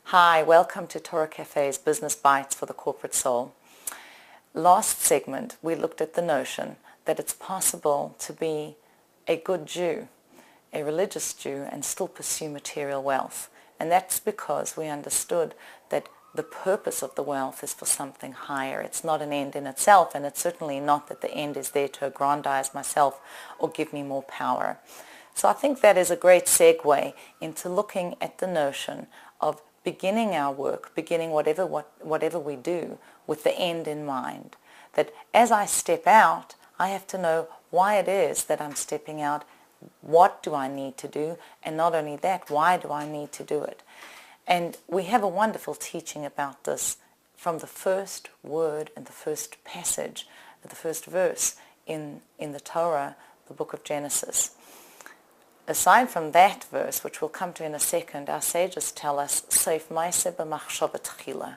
Hi, welcome to Torah Cafe's Business Bytes for the Corporate Soul. Last segment, we looked at the notion that it's possible to be a good Jew, a religious Jew, and still pursue material wealth. And that's because we understood that the purpose of the wealth is for something higher. It's not an end in itself, and it's certainly not that the end is there to aggrandize myself or give me more power. So I think that is a great segue into looking at the notion of beginning our work, beginning whatever we do with the end in mind. That as I step out, I have to know why it is that I'm stepping out, what do I need to do, and not only that, why do I need to do it? And we have a wonderful teaching about this from the first word and the first passage, the first verse in the Torah, the book of Genesis. Aside from that verse, which we'll come to in a second, our sages tell us, Seif Maaseh b'machshava tchila.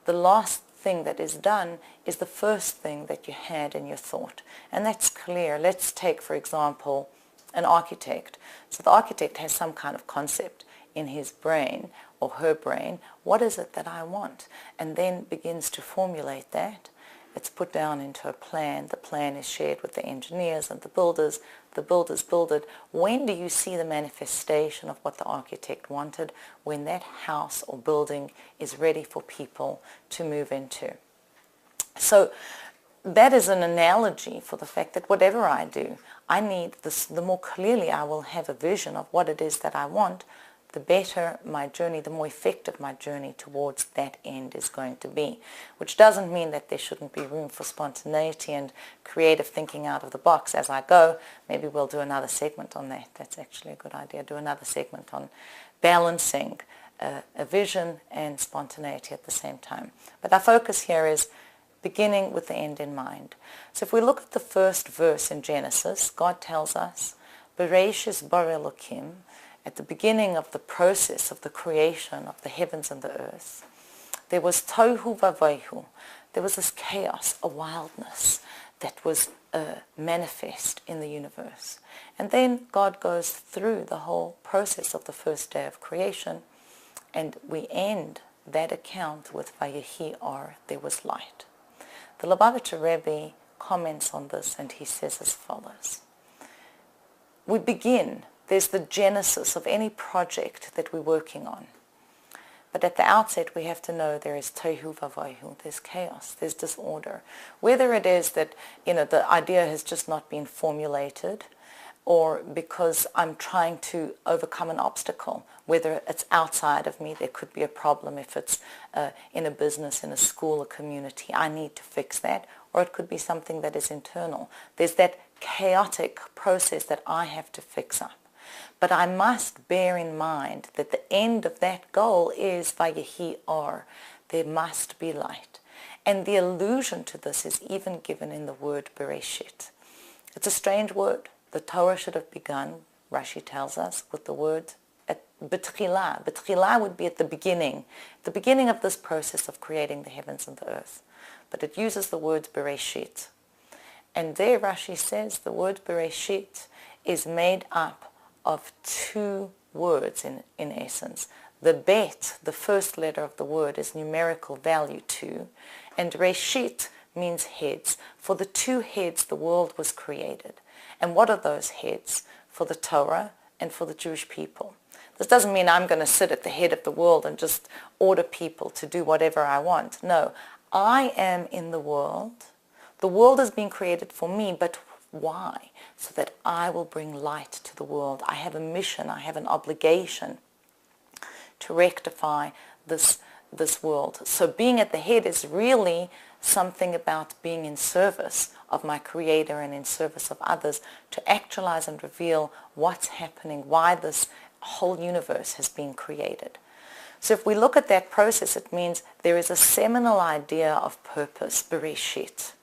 The last thing that is done is the first thing that you had in your thought. And that's clear. Let's take, for example, an architect. So the architect has some kind of concept in his brain or her brain. What is it that I want? And then begins to formulate that. It's put down into a plan. The plan is shared with the engineers and the builders. The builders build it. When do you see the manifestation of what the architect wanted? When that house or building is ready for people to move into. So that is an analogy for the fact that whatever I do, I need this. The more clearly I will have a vision of what it is that I want, the better my journey, the more effective my journey towards that end is going to be. Which doesn't mean that there shouldn't be room for spontaneity and creative thinking out of the box as I go. Maybe we'll do another segment on that. That's actually a good idea. Do another segment on balancing a vision and spontaneity at the same time. But our focus here is beginning with the end in mind. So if we look at the first verse in Genesis, God tells us, Bereshis bara Elokim, at the beginning of the process of the creation of the heavens and the earth, there was tohu vavohu. There was this chaos, a wildness that was manifest in the universe. And then God goes through the whole process of the first day of creation, and we end that account with Vayehi Or, there was light. The Lubavitcher Rebbe comments on this, and he says as follows. We begin. There's the genesis of any project that we're working on. But at the outset, we have to know there is tohu vavohu, there's chaos, there's disorder. Whether it is that, the idea has just not been formulated, or because I'm trying to overcome an obstacle, whether it's outside of me, there could be a problem if it's in a business, in a school, a community, I need to fix that, or it could be something that is internal. There's that chaotic process that I have to fix up. But I must bear in mind that the end of that goal is Vayehi Or. There must be light. And the allusion to this is even given in the word Bereshit. It's a strange word. The Torah should have begun, Rashi tells us, with the word B'tchila. B'tchila would be at the beginning of this process of creating the heavens and the earth. But it uses the word Bereshit. And there Rashi says the word Bereshit is made up of two words in essence. The bet, the first letter of the word, is numerical value 2, and reshit means heads. For the two heads the world was created. And what are those heads? For the Torah and for the Jewish people. This doesn't mean I'm going to sit at the head of the world and just order people to do whatever I want. No, I am in the world. The world has been created for me, but why? So that I will bring light to the world. I have a mission, I have an obligation to rectify this world. So being at the head is really something about being in service of my Creator and in service of others to actualize and reveal what's happening, why this whole universe has been created. So if we look at that process, it means there is a seminal idea of purpose, Bereshit.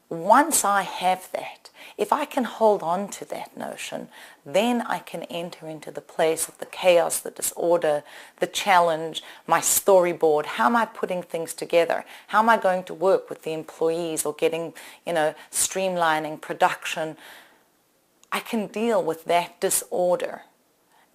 Once I have that, if I can hold on to that notion, then I can enter into the place of the chaos, the disorder, the challenge, my storyboard. How am I putting things together? How am I going to work with the employees or getting, streamlining production? I can deal with that disorder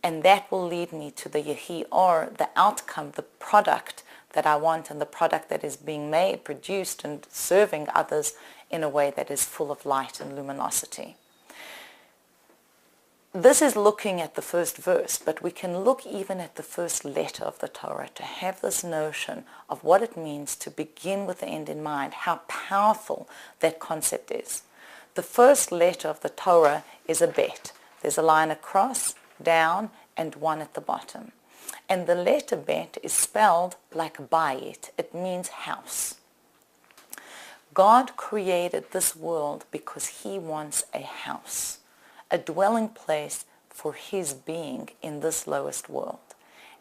And that will lead me to the Yehi, or the outcome, the product that I want, and the product that is being made, produced, and serving others in a way that is full of light and luminosity. This is looking at the first verse, but we can look even at the first letter of the Torah to have this notion of what it means to begin with the end in mind, how powerful that concept is. The first letter of the Torah is a bet. There's a line across, down, and one at the bottom. And the letter bet is spelled like Byte. It means house. God created this world because he wants a house, a dwelling place for his being in this lowest world.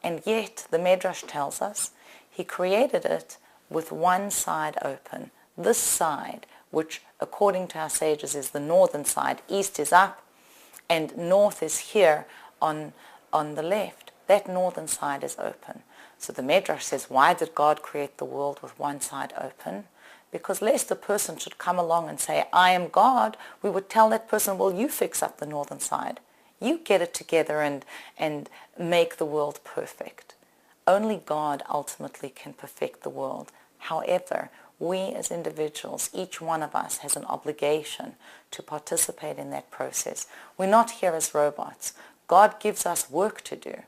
And yet, the Midrash tells us, he created it with one side open. This side, which according to our sages is the northern side, east is up, and north is here on the left. That northern side is open. So the Midrash says, why did God create the world with one side open? Because lest a person should come along and say, I am God, we would tell that person, well, you fix up the northern side. You get it together and make the world perfect. Only God ultimately can perfect the world. However, we as individuals, each one of us has an obligation to participate in that process. We're not here as robots. God gives us work to do.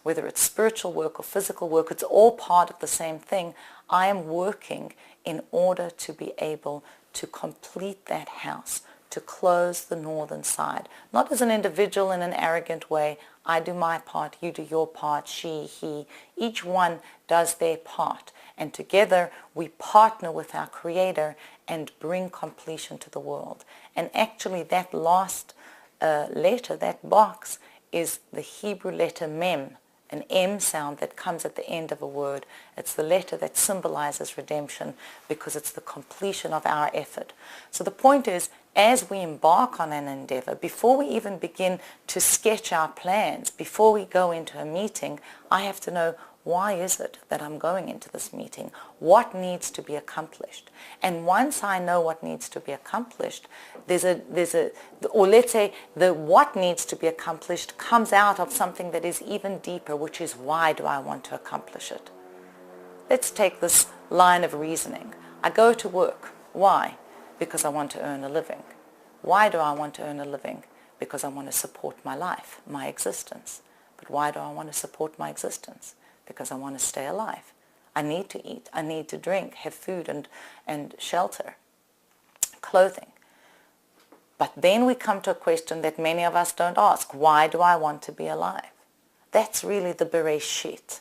Whether it's spiritual work or physical work, it's all part of the same thing. I am working in order to be able to complete that house, to close the northern side. Not as an individual in an arrogant way. I do my part, you do your part, she, he. Each one does their part. And together we partner with our Creator and bring completion to the world. And actually that last letter, that box, is the Hebrew letter Mem, an M sound that comes at the end of a word. It's the letter that symbolizes redemption because it's the completion of our effort. So the point is, as we embark on an endeavor, before we even begin to sketch our plans, before we go into a meeting, I have to know, why is it that I'm going into this meeting? What needs to be accomplished? And once I know what needs to be accomplished, or let's say the what needs to be accomplished comes out of something that is even deeper, which is, why do I want to accomplish it? Let's take this line of reasoning. I go to work. Why? Because I want to earn a living. Why do I want to earn a living? Because I want to support my life, my existence. But why do I want to support my existence? Because I want to stay alive. I need to eat. I need to drink, have food and shelter, clothing. But then we come to a question that many of us don't ask. Why do I want to be alive? That's really the Bereshit.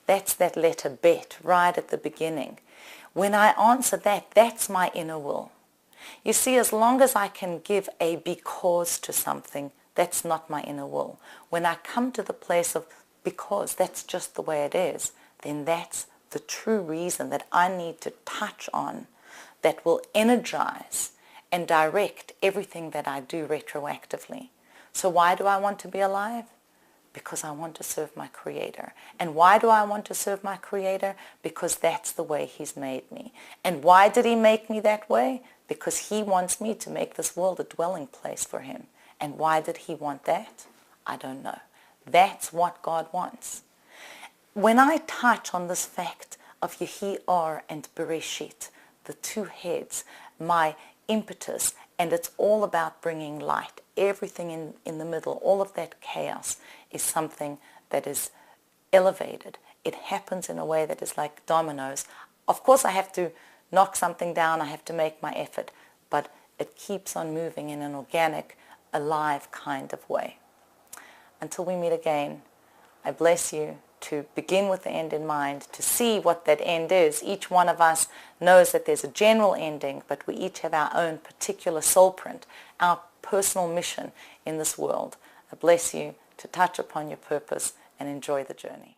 That's that letter Bet right at the beginning. When I answer that, that's my inner will. You see, as long as I can give a because to something, that's not my inner will. When I come to the place of because that's just the way it is, then that's the true reason that I need to touch on, that will energize and direct everything that I do retroactively. So why do I want to be alive? Because I want to serve my Creator. And why do I want to serve my Creator? Because that's the way He's made me. And why did He make me that way? Because He wants me to make this world a dwelling place for Him. And why did He want that? I don't know. That's what God wants. When I touch on this fact of Yehi Or and Bereshit, the two heads, my impetus, and it's all about bringing light, everything in the middle, all of that chaos is something that is elevated. It happens in a way that is like dominoes. Of course I have to knock something down, I have to make my effort, but it keeps on moving in an organic, alive kind of way. Until we meet again, I bless you to begin with the end in mind, to see what that end is. Each one of us knows that there's a general ending, but we each have our own particular soul print, our personal mission in this world. I bless you to touch upon your purpose and enjoy the journey.